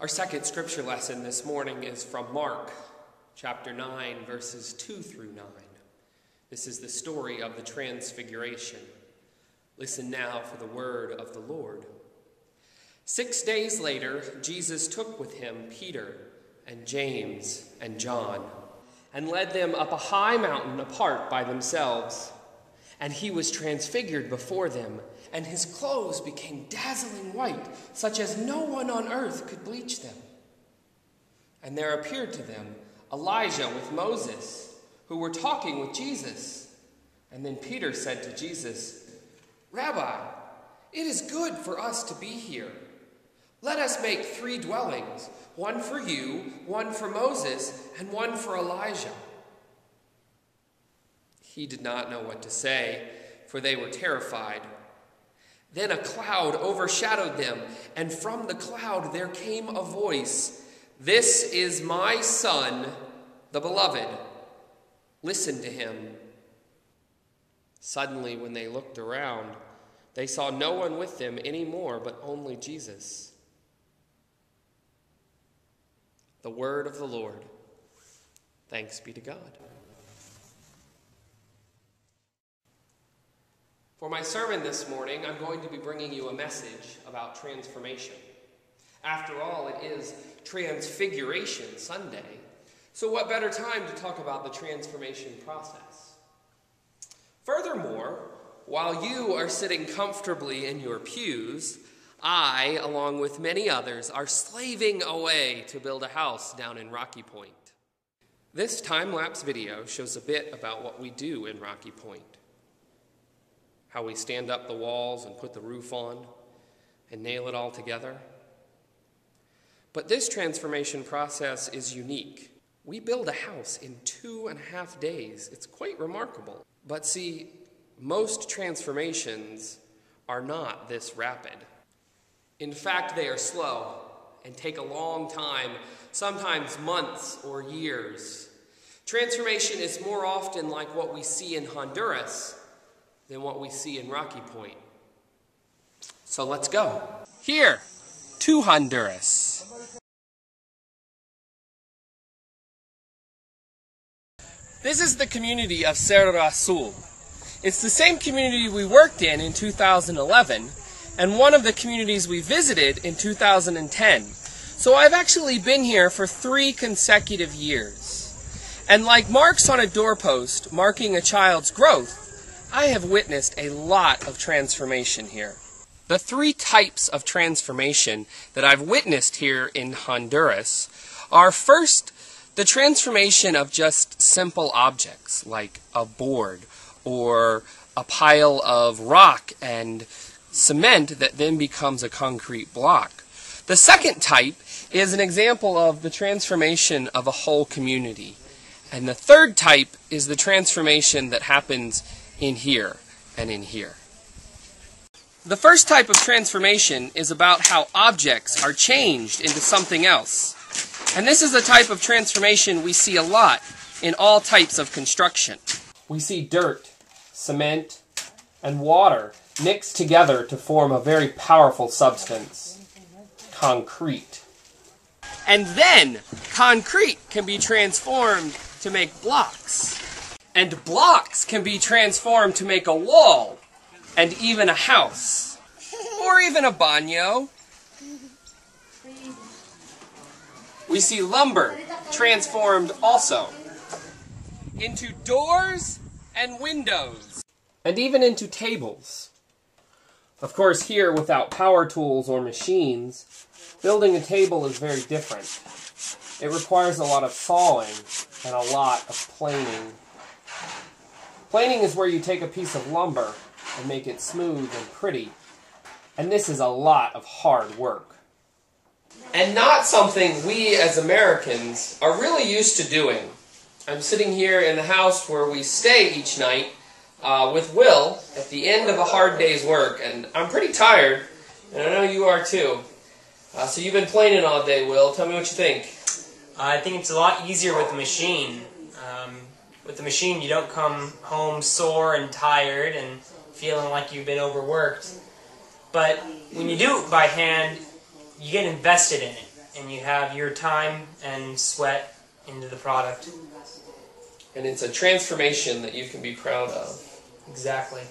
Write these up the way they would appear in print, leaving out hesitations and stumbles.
Our second scripture lesson this morning is from Mark, chapter 9, verses 2 through 9. This is the story of the Transfiguration. Listen now for the word of the Lord. 6 days later, Jesus took with him Peter and James and John and led them up a high mountain apart by themselves. And he was transfigured before them, and his clothes became dazzling white, such as no one on earth could bleach them. And there appeared to them Elijah with Moses, who were talking with Jesus. And then Peter said to Jesus, "Rabbi, it is good for us to be here. Let us make 3 dwellings, one for you, one for Moses, and one for Elijah." He did not know what to say, for they were terrified. Then a cloud overshadowed them, and from the cloud there came a voice, "This is my Son, the Beloved. Listen to him." Suddenly, when they looked around, they saw no one with them anymore, but only Jesus. The word of the Lord. Thanks be to God. For my sermon this morning, I'm going to be bringing you a message about transformation. After all, it is Transfiguration Sunday, so what better time to talk about the transformation process? Furthermore, while you are sitting comfortably in your pews, I, along with many others, are slaving away to build a house down in Rocky Point. This time-lapse video shows a bit about what we do in Rocky Point. How we stand up the walls and put the roof on and nail it all together. But this transformation process is unique. We build a house in 2.5 days. It's quite remarkable. But see, most transformations are not this rapid. In fact, they are slow and take a long time, sometimes months or years. Transformation is more often like what we see in Honduras than what we see in Rocky Point. So let's go. Here, to Honduras. This is the community of Cerro Azul. It's the same community we worked in 2011, and one of the communities we visited in 2010. So I've actually been here for 3 consecutive years. And like marks on a doorpost marking a child's growth, I have witnessed a lot of transformation here. The 3 types of transformation that I've witnessed here in Honduras are, first, the transformation of just simple objects like a board or a pile of rock and cement that then becomes a concrete block. The second type is an example of the transformation of a whole community. And the third type is the transformation that happens in here and in here. The first type of transformation is about how objects are changed into something else. And this is a type of transformation we see a lot in all types of construction. We see dirt, cement, and water mixed together to form a very powerful substance, concrete. And then concrete can be transformed to make blocks. And blocks can be transformed to make a wall, and even a house, or even a baño. We see lumber transformed also into doors and windows, and even into tables. Of course, here, without power tools or machines, building a table is very different. It requires a lot of sawing and a lot of planing. Planing is where you take a piece of lumber and make it smooth and pretty. And this is a lot of hard work. And not something we as Americans are really used to doing. I'm sitting here in the house where we stay each night with Will at the end of a hard day's work. And I'm pretty tired, and I know you are too. So you've been planing all day, Will. Tell me what you think. I think it's a lot easier with the machine. With the machine, you don't come home sore and tired and feeling like you've been overworked. But when you do it by hand, you get invested in it. and you have your time and sweat into the product. And it's a transformation that you can be proud of. Exactly.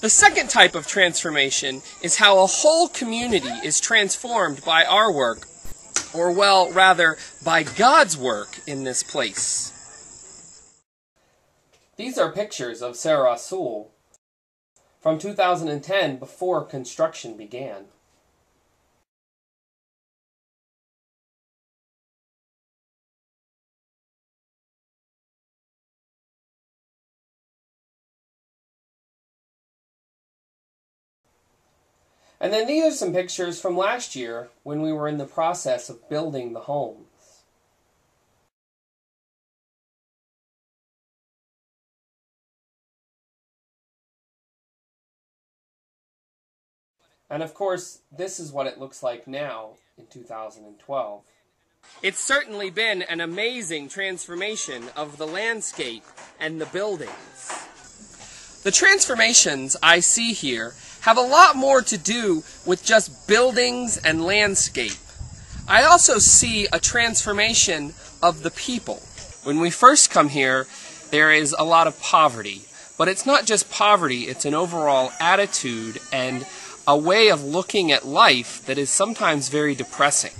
The second type of transformation is how a whole community is transformed by our work, or well, rather, by God's work in this place. These are pictures of Cerro Azul from 2010, before construction began. And then these are some pictures from last year when we were in the process of building the homes. And of course, this is what it looks like now in 2012. It's certainly been an amazing transformation of the landscape and the buildings. The transformations I see here have a lot more to do with just buildings and landscape. I also see a transformation of the people. When we first come here, there is a lot of poverty. But it's not just poverty, it's an overall attitude and a way of looking at life that is sometimes very depressing.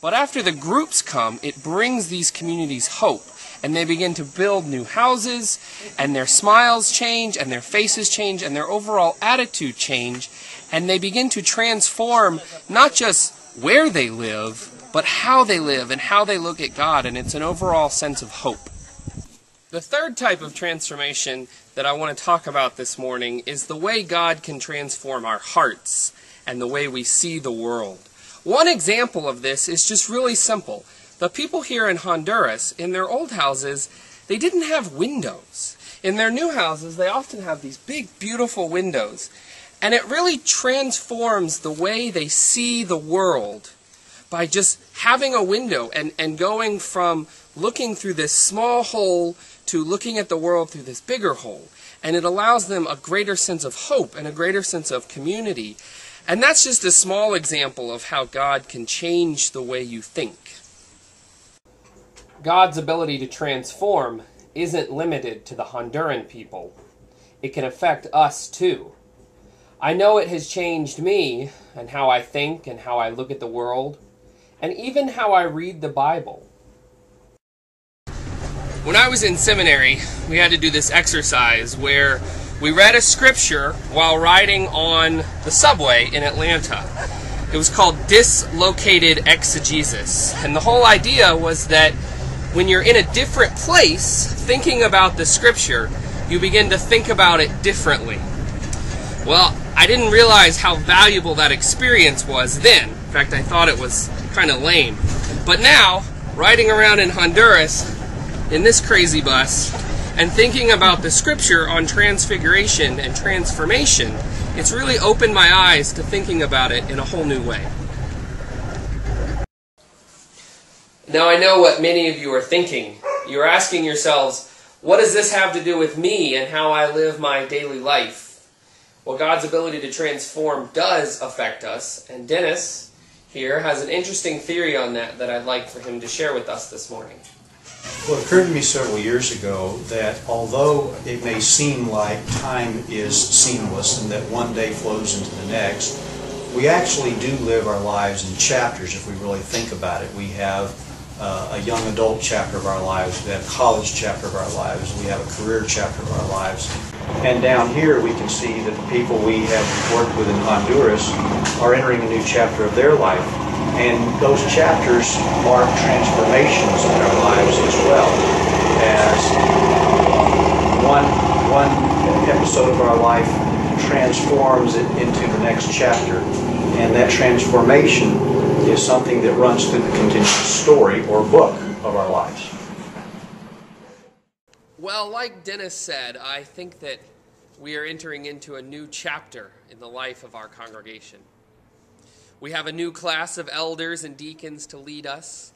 But after the groups come, it brings these communities hope, and they begin to build new houses, and their smiles change, and their faces change, and their overall attitude change, and they begin to transform not just where they live, but how they live and how they look at God, and it's an overall sense of hope. The third type of transformation that I want to talk about this morning is the way God can transform our hearts and the way we see the world. One example of this is just really simple. The people here in Honduras, in their old houses, they didn't have windows. In their new houses, they often have these big, beautiful windows. And it really transforms the way they see the world by just having a window and going from looking through this small hole to looking at the world through this bigger hole. And it allows them a greater sense of hope and a greater sense of community. And that's just a small example of how God can change the way you think. God's ability to transform isn't limited to the Honduran people. It can affect us too. I know it has changed me and how I think and how I look at the world, and even how I read the Bible. When I was in seminary, we had to do this exercise where we read a scripture while riding on the subway in Atlanta. It was called dislocated exegesis. And the whole idea was that when you're in a different place, thinking about the scripture, you begin to think about it differently. Well, I didn't realize how valuable that experience was then. In fact, I thought it was kind of lame. But now, riding around in Honduras, in this crazy bus, and thinking about the scripture on transfiguration and transformation, it's really opened my eyes to thinking about it in a whole new way. Now I know what many of you are thinking. You're asking yourselves, what does this have to do with me and how I live my daily life? Well, God's ability to transform does affect us, and Dennis here has an interesting theory on that I'd like for him to share with us this morning. Well, it occurred to me several years ago that although it may seem like time is seamless and that one day flows into the next, we actually do live our lives in chapters if we really think about it. We have a young adult chapter of our lives, we have a college chapter of our lives, we have a career chapter of our lives. And down here we can see that the people we have worked with in Honduras are entering a new chapter of their life. And those chapters mark transformations in our lives as well, as one episode of our life transforms it into the next chapter. And that transformation is something that runs through the continuous story or book of our lives. Well, like Dennis said, I think that we are entering into a new chapter in the life of our congregation. We have a new class of elders and deacons to lead us.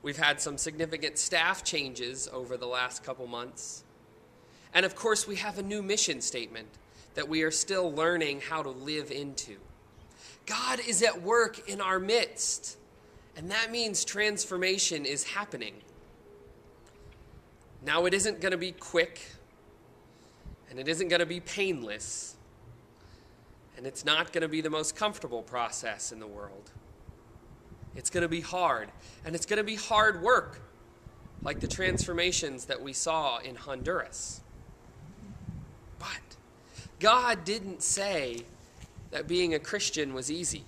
We've had some significant staff changes over the last couple months. And of course, we have a new mission statement that we are still learning how to live into. God is at work in our midst, and that means transformation is happening. Now, it isn't going to be quick, and it isn't going to be painless, and it's not going to be the most comfortable process in the world. It's going to be hard, and it's going to be hard work, like the transformations that we saw in Honduras. But God didn't say that being a Christian was easy.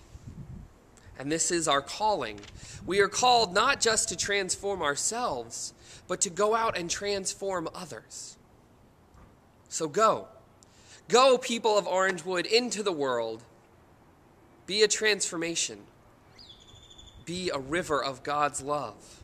And this is our calling. We are called not just to transform ourselves, but to go out and transform others. So go. Go, people of Orangewood, into the world. Be a transformation. Be a river of God's love.